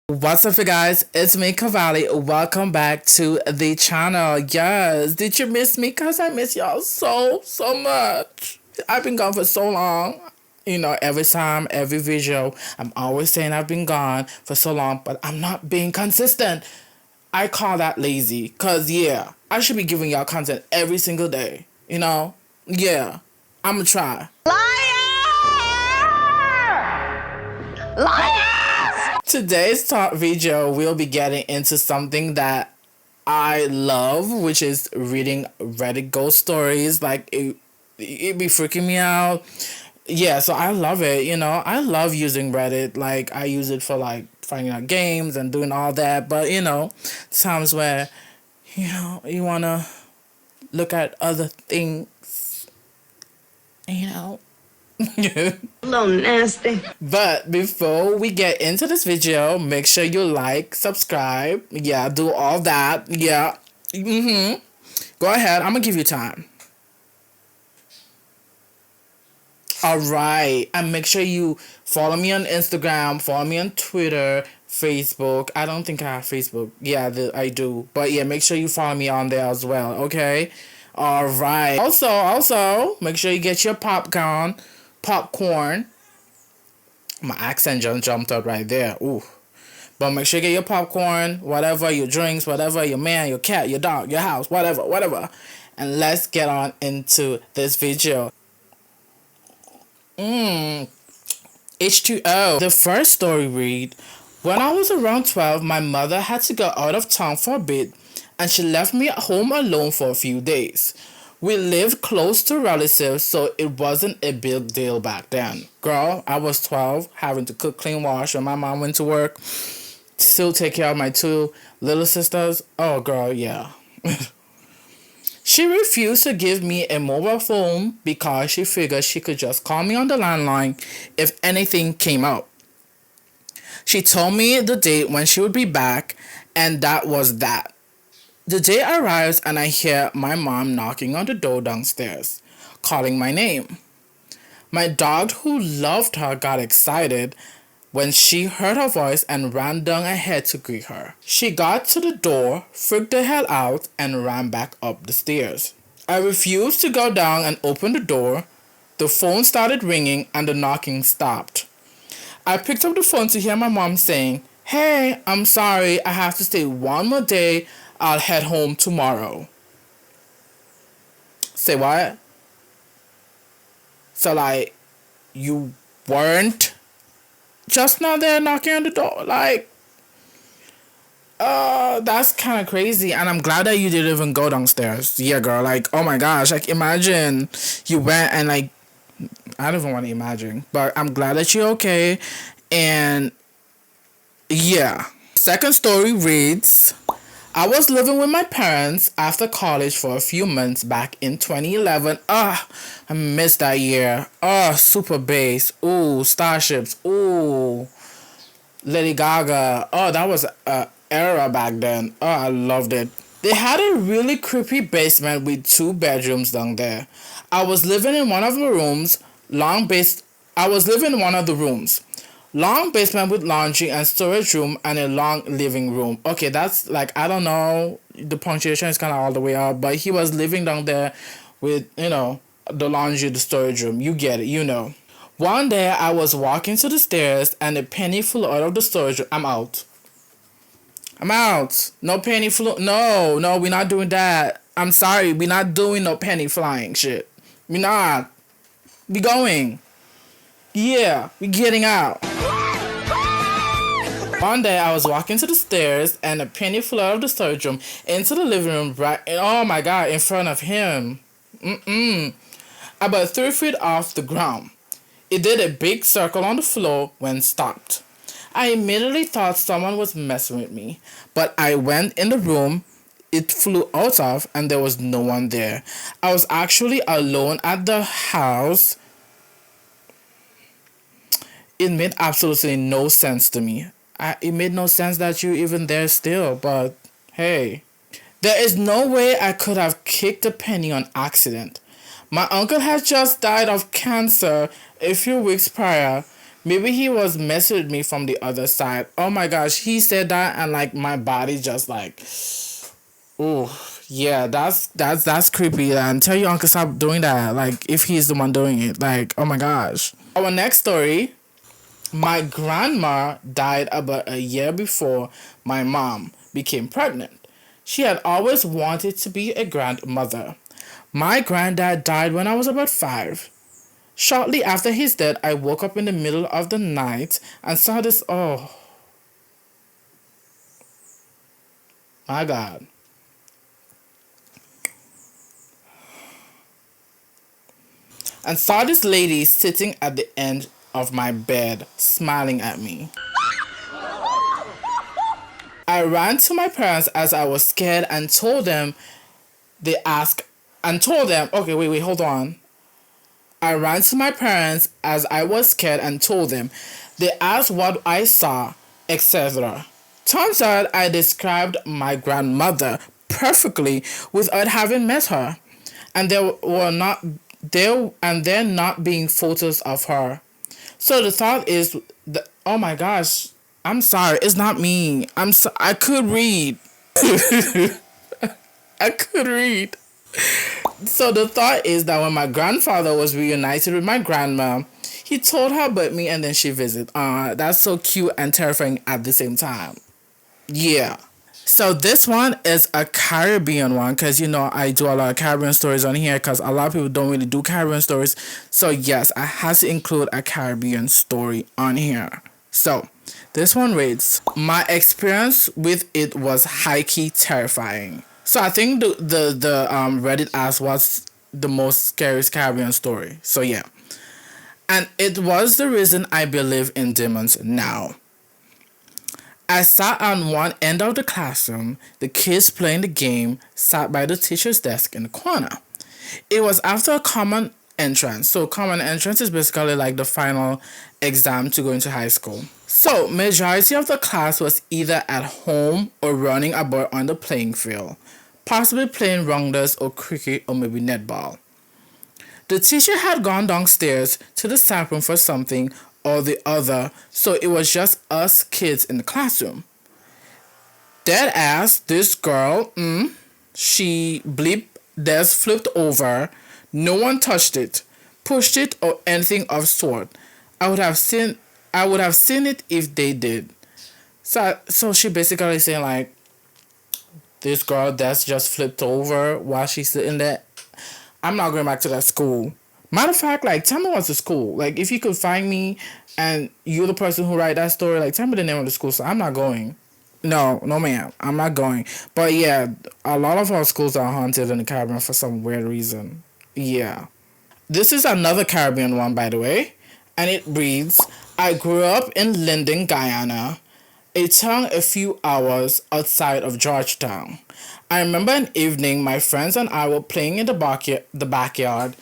What's up, you guys? It's me, Cavalli. Welcome back to the channel. Yes, did you miss me? Because I miss y'all so much. I've been gone for so long. Every time, every video, I'm always saying I've been gone for so long, but I'm not being consistent. I call that lazy. Because, yeah, I should be giving y'all content every single day. Yeah, I'm going to try. Liar! Liar! Today's top video, we'll be getting into something that I love, which is reading Reddit ghost stories. Like, it be freaking me out. Yeah, so I love it, I love using Reddit. Like, I use it for, like, finding out games and doing all that. But, times where, you want to look at other things, A little nasty. But before we get into this video, make sure you like, subscribe, yeah, do all that, yeah. Go ahead, I'm gonna give you time. Alright, and make sure you follow me on Instagram, follow me on Twitter, Facebook. I don't think I have Facebook. Yeah, I do. But yeah, make sure you follow me on there as well, okay? Alright. Also, make sure you get your popcorn. My accent just jumped out right there. Ooh. But make sure you get your popcorn, whatever, your drinks, whatever, your man, your cat, your dog, your house, whatever. And let's get on into this video. H2O. The first story read, when I was around 12, my mother had to go out of town for a bit, and she left me at home alone for a few days. We lived close to relatives, so it wasn't a big deal back then. Girl, I was 12, having to cook, clean, wash when my mom went to work, still take care of my two little sisters. Oh, girl, yeah. She refused to give me a mobile phone because she figured she could just call me on the landline if anything came up. She told me the date when she would be back, and that was that. The day arrives and I hear my mom knocking on the door downstairs, calling my name. My dog, who loved her, got excited when she heard her voice and ran down ahead to greet her. She got to the door, freaked the hell out, and ran back up the stairs. I refused to go down and open the door. The phone started ringing and the knocking stopped. I picked up the phone to hear my mom saying, "Hey, I'm sorry, I have to stay one more day. I'll head home tomorrow." Say what? So, like, you weren't just not there knocking on the door? Like, that's kind of crazy. And I'm glad that you didn't even go downstairs. Yeah, girl. Like, oh my gosh. Like, imagine you went and, like, I don't even want to imagine. But I'm glad that you're okay. And, yeah. Second story reads, I was living with my parents after college for a few months back in 2011. I missed that year. Super Bass. Ooh, Starships. Ooh, Lady Gaga. That was a era back then. I loved it. They had a really creepy basement with 2 bedrooms down there. I was living in one of the rooms. Long basement with laundry and storage room and a long living room. Okay, that's like, I don't know, the punctuation is kind of all the way up, but he was living down there with, the laundry, the storage room. You get it, One day I was walking to the stairs and a penny flew out of the storage room. I'm out. No penny flew. No, we're not doing that. I'm sorry, we're not doing no penny flying shit. We're not. We going. Yeah, we getting out. One day I was walking to the stairs and a penny flew out of the storage room into the living room oh my god, in front of him. About 3 feet off the ground. It did a big circle on the floor when stopped. I immediately thought someone was messing with me, but I went in the room it flew out of and there was no one there. I was actually alone at the house. It made absolutely no sense to me. It made no sense that you're even there still, but hey. There is no way I could have kicked a penny on accident. My uncle had just died of cancer a few weeks prior. Maybe he was messing with me from the other side. Oh my gosh, he said that and like my body just like, oh yeah, that's creepy. And tell your uncle stop doing that. Like if he's the one doing it, like oh my gosh. Our next story. My grandma died about a year before my mom became pregnant. She had always wanted to be a grandmother. My granddad died when I was about 5. Shortly after his death, I woke up in the middle of the night and saw this. Oh, my God. And saw this lady sitting at the end of my bed, smiling at me. I ran to my parents as I was scared and told them, okay, wait, hold on. I ran to my parents as I was scared and told them. They asked what I saw, etc. Turns out I described my grandmother perfectly without having met her. And there not being photos of her. So the thought is, oh my gosh, I'm sorry, it's not me. I could read. I could read. So the thought is that when my grandfather was reunited with my grandma, he told her about me and then she visited. That's so cute and terrifying at the same time. Yeah. So this one is a Caribbean one because, I do a lot of Caribbean stories on here because a lot of people don't really do Caribbean stories. So yes, I had to include a Caribbean story on here. So this one reads, my experience with it was high-key terrifying. So I think the Reddit asked what's the most scariest Caribbean story. So yeah. And it was the reason I believe in demons now. I sat on one end of the classroom. The kids playing the game sat by the teacher's desk in the corner. It was after a common entrance. So common entrance is basically like the final exam to go into high school. So majority of the class was either at home or running about on the playing field, possibly playing rounders or cricket or maybe netball. The teacher had gone downstairs to the staff room for something or the other, so it was just us kids in the classroom. Dead ass, this girl, she flipped over. No one touched it, pushed it, or anything of sort. I would have seen it if they did. So she basically saying like, this girl that's just flipped over while she's sitting there. I'm not going back to that school. Matter of fact, like, tell me what's the school. Like, if you could find me and you're the person who write that story, like, tell me the name of the school. So I'm not going. No, ma'am. I'm not going. But yeah, a lot of our schools are haunted in the Caribbean for some weird reason. Yeah. This is another Caribbean one, by the way. And it reads, I grew up in Linden, Guyana, a town a few hours outside of Georgetown. I remember an evening my friends and I were playing in the backyard.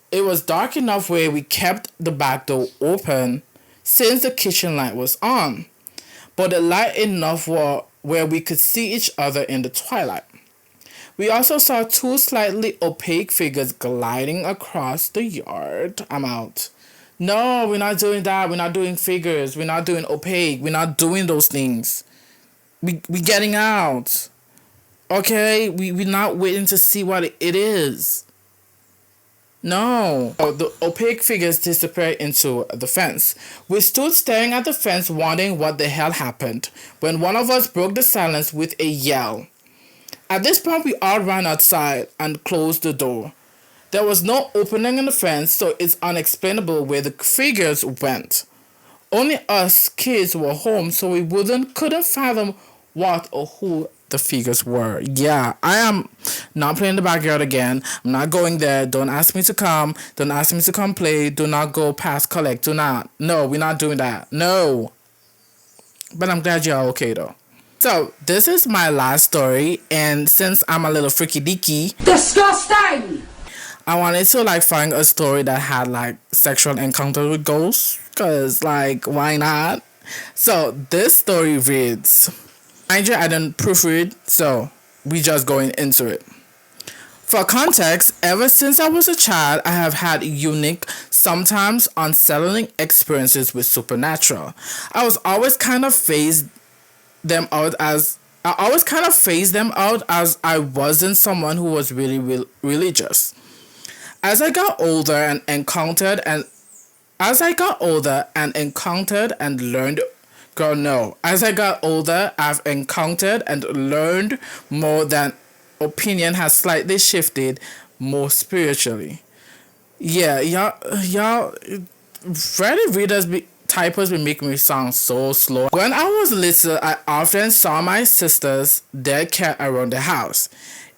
It was dark enough where we kept the back door open since the kitchen light was on, but the light enough where we could see each other in the twilight. We also saw 2 slightly opaque figures gliding across the yard. I'm out. No, we're not doing that. We're not doing figures. We're not doing opaque. We're not doing those things. We getting out. Okay? We're not waiting to see what it is. No. The opaque figures disappeared into the fence. We stood staring at the fence wondering what the hell happened when one of us broke the silence with a yell. At this point, we all ran outside and closed the door. There was no opening in the fence, so it's unexplainable where the figures went. Only us kids were home, so we couldn't fathom what or who the figures were. Yeah, I am not playing the backyard again. I'm not going there. Don't ask me to come. Don't ask me to come play. Do not go past collect. Do not. No, we're not doing that. No. But I'm glad you're okay though. So, this is my last story, and since I'm a little freaky deaky, disgusting! I wanted to find a story that had sexual encounter with ghosts, cause why not? So this story reads, mind you, I didn't proofread, so we just going into it. For context, ever since I was a child, I have had unique, sometimes unsettling experiences with supernatural. I was always kind of phased them out as I always kind of phased them out as I wasn't someone who was really religious. As I got older and encountered and as I got older and encountered and learned girl no. As I got older, I've encountered and learned more than opinion has slightly shifted more spiritually. Yeah, y'all Reddit typers be making me sound so slow. When I was little, I often saw my sister's dead cat around the house,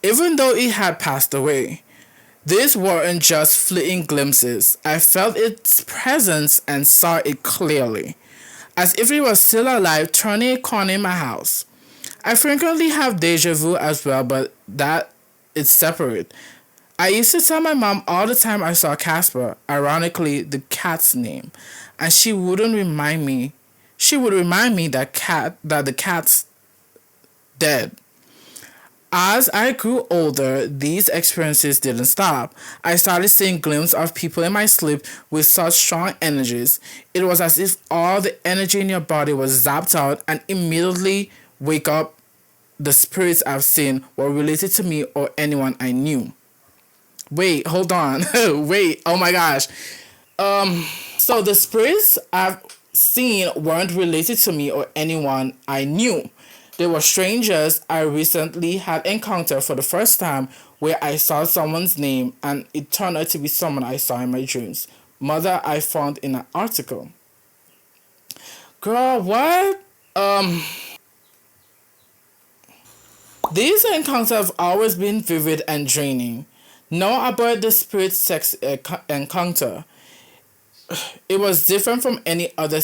even though it had passed away. These weren't just fleeting glimpses. I felt its presence and saw it clearly, as if it was still alive, turning a corner in my house. I frequently have deja vu as well, but that is separate. I used to tell my mom all the time I saw Casper, ironically the cat's name, and she wouldn't remind me. She would remind me that the cat's dead. As I grew older, these experiences didn't stop. I started seeing glimpses of people in my sleep with such strong energies. It was as if all the energy in your body was zapped out and immediately wake up. The spirits I've seen were related to me or anyone I knew. Wait, hold on. Wait, oh my gosh. So the spirits I've seen weren't related to me or anyone I knew. They were strangers I recently had encountered for the first time where I saw someone's name and it turned out to be someone I saw in my dreams. Mother I found in an article. Girl, what? These encounters have always been vivid and draining. Know about the spirit sex encounter. It was different from any other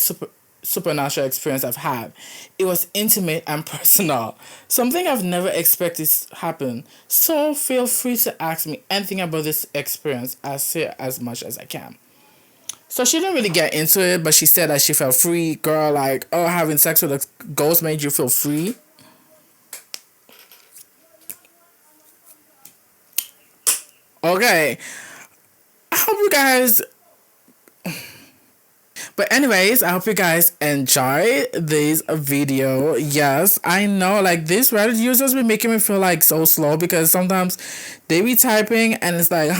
supernatural experience I've had. It was intimate and personal, something I've never expected to happen. So feel free to ask me anything about this experience. I'll say as much as I can. So she didn't really get into it, but she said that she felt free. Girl, like, oh, having sex with a ghost made you feel free. Okay. I hope you guys But anyways, I hope you guys enjoy this video. Yes, I know like these Reddit users be making me feel like so slow because sometimes they be typing and it's like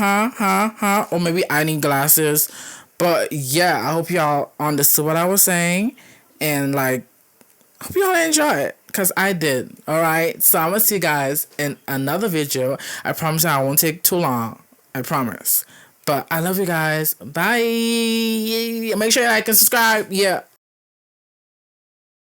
or maybe I need glasses. But yeah, I hope y'all understood what I was saying and like hope y'all enjoy it because I did. Alright, so I'm gonna see you guys in another video. I promise I won't take too long. I promise. But I love you guys. Bye. Make sure you like and subscribe. Yeah.